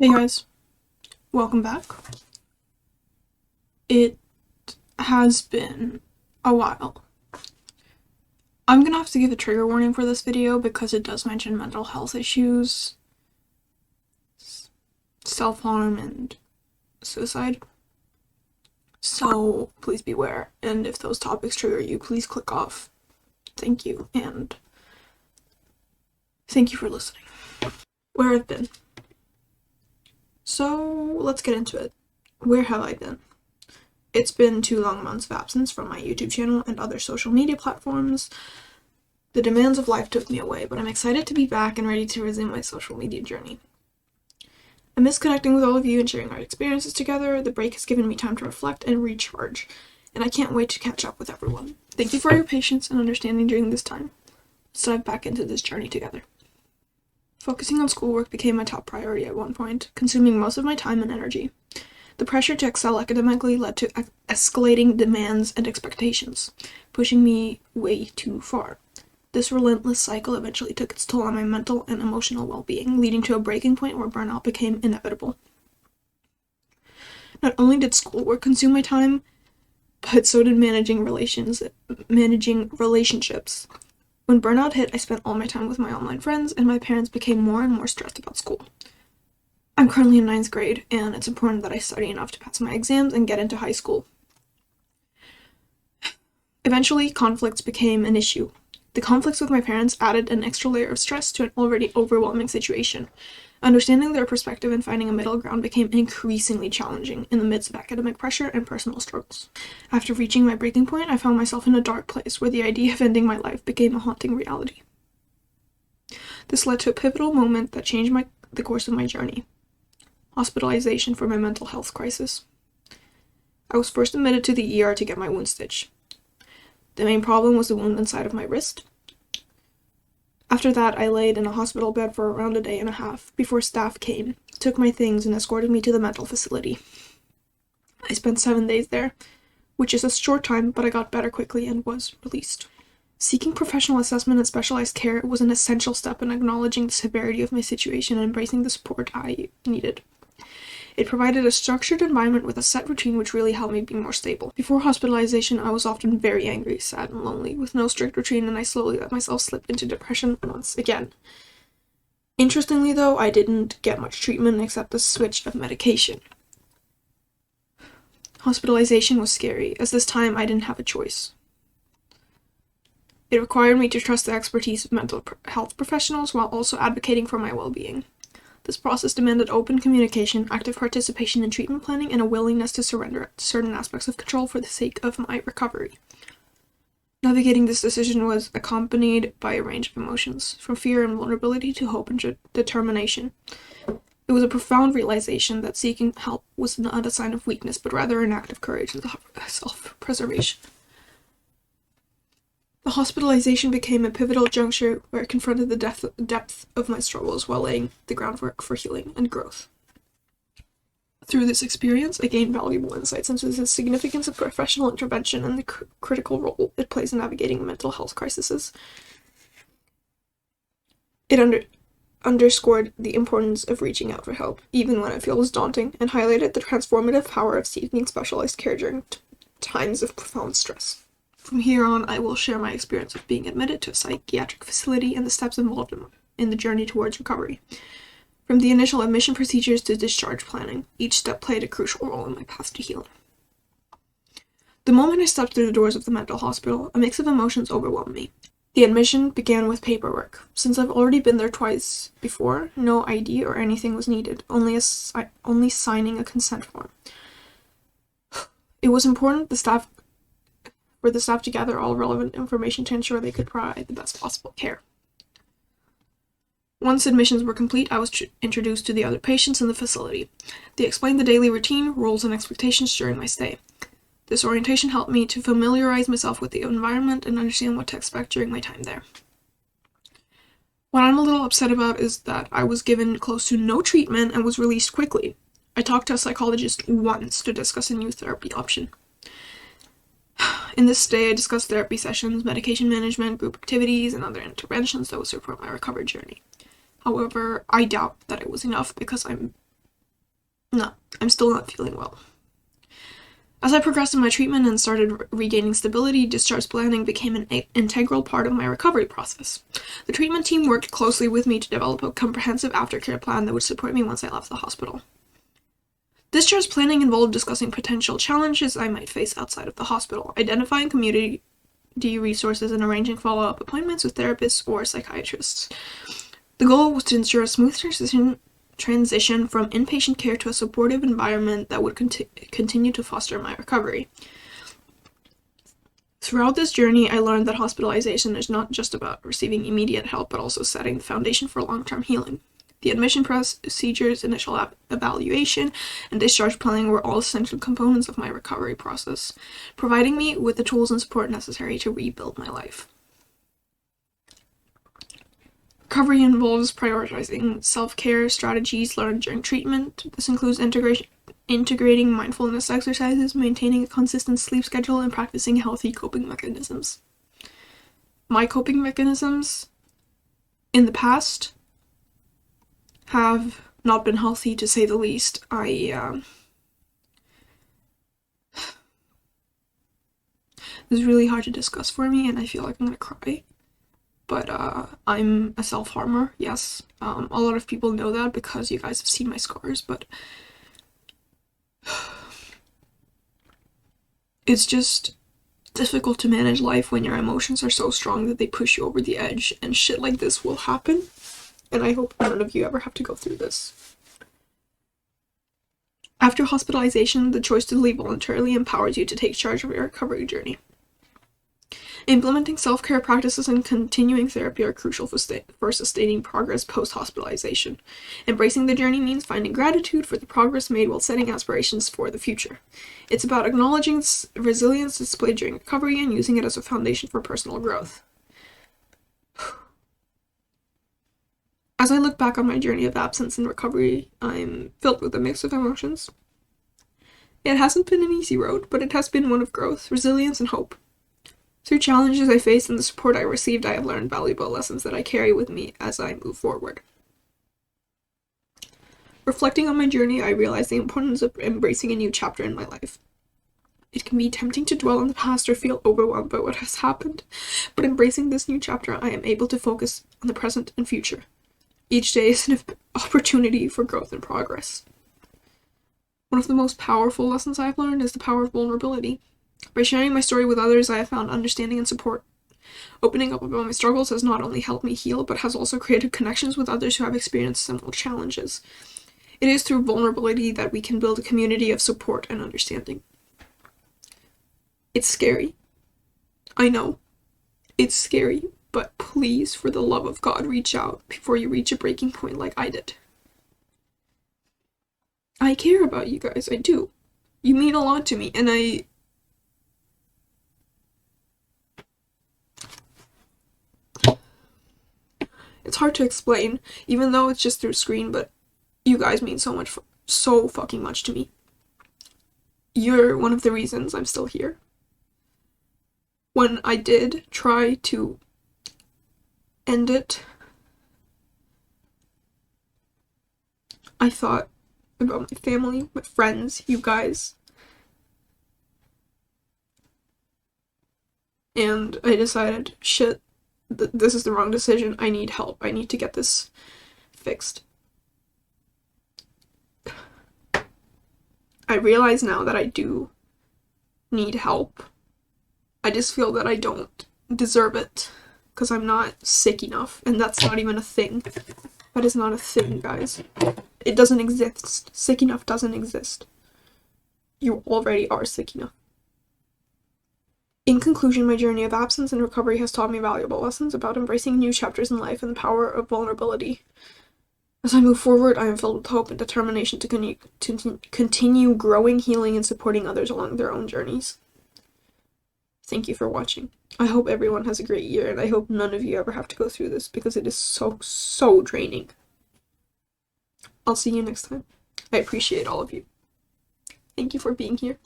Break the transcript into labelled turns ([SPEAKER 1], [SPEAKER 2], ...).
[SPEAKER 1] Hey guys, welcome back. It has been a while. I'm gonna have to give a trigger warning for this video because it does mention mental health issues, self-harm, and suicide. So please beware, and if those topics trigger you, please click off. Thank you, and thank you for listening. Where I've been. So let's get into it. Where have I been? It's been 2 long months of absence from my YouTube channel and other social media platforms. The demands of life took me away, but I'm excited to be back and ready to resume my social media journey. I miss connecting with all of you and sharing our experiences together. The break has given me time to reflect and recharge, and I can't wait to catch up with everyone. Thank you for your patience and understanding during this time. Let's dive back into this journey together. Focusing on schoolwork became my top priority at one point, consuming most of my time and energy. The pressure to excel academically led to escalating demands and expectations, pushing me way too far. This relentless cycle eventually took its toll on my mental and emotional well-being, leading to a breaking point where burnout became inevitable. Not only did schoolwork consume my time, but so did managing relationships. When burnout hit, I spent all my time with my online friends, and my parents became more and more stressed about school. I'm currently in 9th grade, and it's important that I study enough to pass my exams and get into high school. Eventually, conflicts became an issue. The conflicts with my parents added an extra layer of stress to an already overwhelming situation. Understanding their perspective and finding a middle ground became increasingly challenging in the midst of academic pressure and personal struggles. After reaching my breaking point, I found myself in a dark place where the idea of ending my life became a haunting reality. This led to a pivotal moment that changed the course of my journey. Hospitalization for my mental health crisis. I was first admitted to the ER to get my wound stitched. The main problem was the wound inside of my wrist. After that, I laid in a hospital bed for around a day and a half before staff came, took my things, and escorted me to the mental facility. I spent 7 days there, which is a short time, but I got better quickly and was released. Seeking professional assessment and specialized care was an essential step in acknowledging the severity of my situation and embracing the support I needed. It provided a structured environment with a set routine which really helped me be more stable. Before hospitalization, I was often very angry, sad, and lonely, with no strict routine, and I slowly let myself slip into depression once again. Interestingly, though, I didn't get much treatment except the switch of medication. Hospitalization was scary, as this time I didn't have a choice. It required me to trust the expertise of mental health professionals while also advocating for my well-being. This process demanded open communication, active participation in treatment planning, and a willingness to surrender certain aspects of control for the sake of my recovery. Navigating this decision was accompanied by a range of emotions, from fear and vulnerability to hope and determination. It was a profound realization that seeking help was not a sign of weakness, but rather an act of courage and self-preservation. The hospitalization became a pivotal juncture where I confronted the depth of my struggles while laying the groundwork for healing and growth. Through this experience, I gained valuable insights into the significance of professional intervention and the critical role it plays in navigating mental health crises. It underscored the importance of reaching out for help, even when it feels daunting, and highlighted the transformative power of seeking specialized care during times of profound stress. From here on, I will share my experience of being admitted to a psychiatric facility and the steps involved in the journey towards recovery. From the initial admission procedures to discharge planning, each step played a crucial role in my path to healing. The moment I stepped through the doors of the mental hospital, a mix of emotions overwhelmed me. The admission began with paperwork. Since I've already been there twice before, no ID or anything was needed, only signing a consent form. It was important for the staff to gather all relevant information to ensure they could provide the best possible care. Once admissions were complete, I was introduced to the other patients in the facility. They explained the daily routine, rules, and expectations during my stay. This orientation helped me to familiarize myself with the environment and understand what to expect during my time there. What I'm a little upset about is that I was given close to no treatment and was released quickly. I talked to a psychologist once to discuss a new therapy option. In this stay, I discussed therapy sessions, medication management, group activities, and other interventions that would support my recovery journey. However, I doubt that it was enough because I'm No, I'm still not feeling well. As I progressed in my treatment and started regaining stability, discharge planning became an integral part of my recovery process. The treatment team worked closely with me to develop a comprehensive aftercare plan that would support me once I left the hospital. Discharge planning involved discussing potential challenges I might face outside of the hospital, identifying community resources, and arranging follow-up appointments with therapists or psychiatrists. The goal was to ensure a smooth transition from inpatient care to a supportive environment that would continue to foster my recovery. Throughout this journey, I learned that hospitalization is not just about receiving immediate help, but also setting the foundation for long-term healing. The admission procedures, initial evaluation, and discharge planning were all essential components of my recovery process, providing me with the tools and support necessary to rebuild my life. Recovery involves prioritizing self-care strategies learned during treatment. This includes integrating mindfulness exercises, maintaining a consistent sleep schedule, and practicing healthy coping mechanisms. My coping mechanisms in the past have not been healthy, to say the least. This is really hard to discuss for me, and I feel like I'm gonna cry. But I'm a self-harmer, yes. A lot of people know that because you guys have seen my scars, but it's just difficult to manage life when your emotions are so strong that they push you over the edge, and shit like this will happen. And I hope none of you ever have to go through this. After hospitalization, the choice to leave voluntarily empowers you to take charge of your recovery journey. Implementing self-care practices and continuing therapy are crucial for sustaining progress post-hospitalization. Embracing the journey means finding gratitude for the progress made while setting aspirations for the future. It's about acknowledging resilience displayed during recovery and using it as a foundation for personal growth. As I look back on my journey of absence and recovery, I'm filled with a mix of emotions. It hasn't been an easy road, but it has been one of growth, resilience, and hope. Through challenges I faced and the support I received, I have learned valuable lessons that I carry with me as I move forward. Reflecting on my journey, I realized the importance of embracing a new chapter in my life. It can be tempting to dwell on the past or feel overwhelmed by what has happened, but embracing this new chapter, I am able to focus on the present and future. Each day is an opportunity for growth and progress. One of the most powerful lessons I have learned is the power of vulnerability. By sharing my story with others, I have found understanding and support. Opening up about my struggles has not only helped me heal, but has also created connections with others who have experienced similar challenges. It is through vulnerability that we can build a community of support and understanding. It's scary. I know. It's scary, but please, for the love of God, reach out before you reach a breaking point like I did. I care about you guys, I do. You mean a lot to me, and it's hard to explain, even though it's just through screen, but you guys mean so fucking much to me. You're one of the reasons I'm still here. When I did try to end it, I thought about my family, my friends, you guys. And I decided, shit, this is the wrong decision. I need help. I need to get this fixed. I realize now that I do need help. I just feel that I don't deserve it because I'm not sick enough, and that's not even a thing. That is not a thing, guys. It doesn't exist. Sick enough doesn't exist. You already are sick enough. In conclusion, my journey of absence and recovery has taught me valuable lessons about embracing new chapters in life and the power of vulnerability. As I move forward, I am filled with hope and determination to continue growing, healing, and supporting others along their own journeys. Thank you for watching. I hope everyone has a great year, and I hope none of you ever have to go through this because it is so draining. I'll see you next time. I appreciate all of you. Thank you for being here.